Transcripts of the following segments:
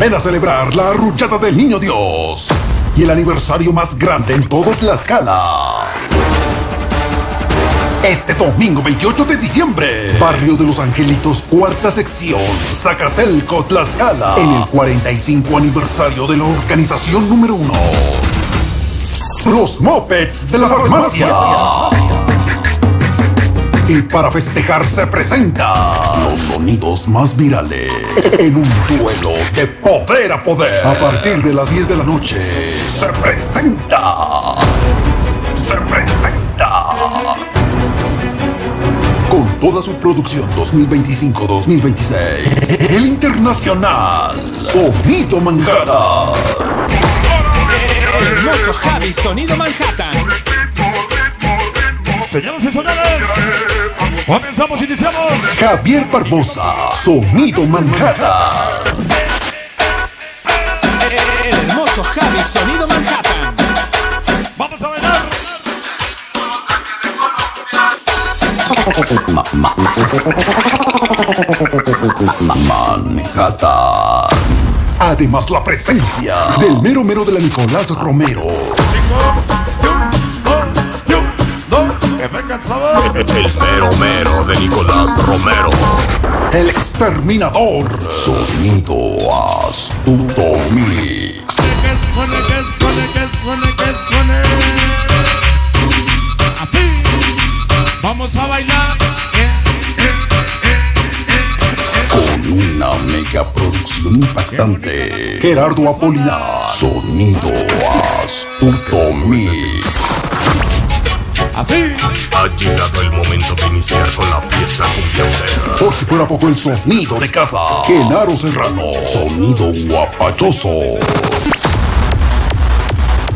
Ven a celebrar la arrullada del Niño Dios y el aniversario más grande en todo Tlaxcala. Este domingo 28 de diciembre, Barrio de los Angelitos, cuarta sección, Zacatelco, Tlaxcala, en el 45 aniversario de la organización número 1. Los Mopeds de la Farmacia. Y para festejar se presenta los sonidos más virales en un duelo de poder a poder. A partir de las 10 de la noche se presenta con toda su producción 2025-2026, el internacional Sonido Manhattan. El hermoso Javi, Sonido Manhattan. Señoras y señores, comenzamos, iniciamos. Javier Barbosa, Sonido Manhattan. El hermoso Javi, Sonido Manhattan. Vamos a bailar. Manhattan. Además, la presencia del mero mero de la Nicolás Romero. El mero mero de Nicolás Romero. El exterminador. Sonido Astuto Mix. Que suene. Así. Vamos a bailar. Con una mega producción impactante. Gerardo Apolinar. Sonido Astuto Mix. Así. Ha llegado el momento de iniciar con la fiesta cumbiambera. Por si fuera poco, el sonido de casa. Genaro Serrano. Sonido guapachoso.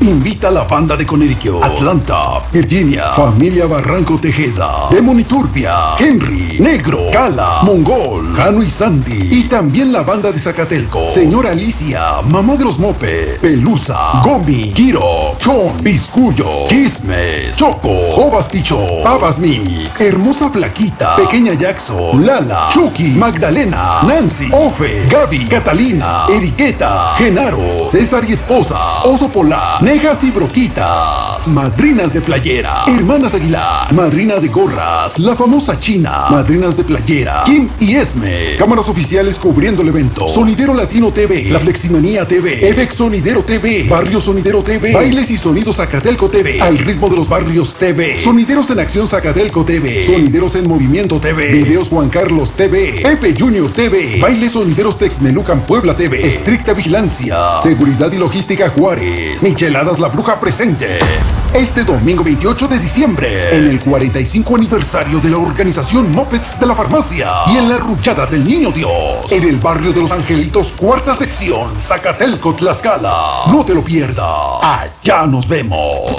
Invita a la banda de Connecticut, Atlanta, Virginia, Familia Barranco Tejeda, Demon y Turbia, Henry, Negro, Cala, Mongol, Jano y Sandy. Y también la banda de Zacatelco, Señora Alicia, Mamá de los Mopes, Pelusa, Gomi, Kiro, Chon, Biscuyo, Chismes, Choco, Jovas Picho, Babas Mix, Hermosa Flaquita, Pequeña Jackson, Lala, Chucky, Magdalena, Nancy, Ofe, Gaby, Catalina, Eriqueta, Genaro, César y Esposa, Oso Polar, Nejas y Broquitas, madrinas de playera, hermanas Aguilar, madrina de gorras, la famosa China, madrinas de playera, Kim y Esme, cámaras oficiales cubriendo el evento, Sonidero Latino TV, La Fleximanía TV, FX Sonidero TV, Barrio Sonidero TV, Bailes y Sonidos Zacatelco TV, Al Ritmo de los Barrios TV, Sonideros en Acción Zacatelco TV, Sonideros en Movimiento TV, Videos Juan Carlos TV, Pepe Junior TV, Bailes Sonideros Texmelucan Puebla TV, Estricta Vigilancia, Seguridad y Logística Juárez, Micheladas La Bruja presente este domingo 28 de diciembre en el 45 aniversario de la organización Mopeds de la Farmacia y en la arrullada del Niño Dios en el Barrio de los Angelitos, cuarta sección, Zacatelco, Tlaxcala. No te lo pierdas. Allá nos vemos.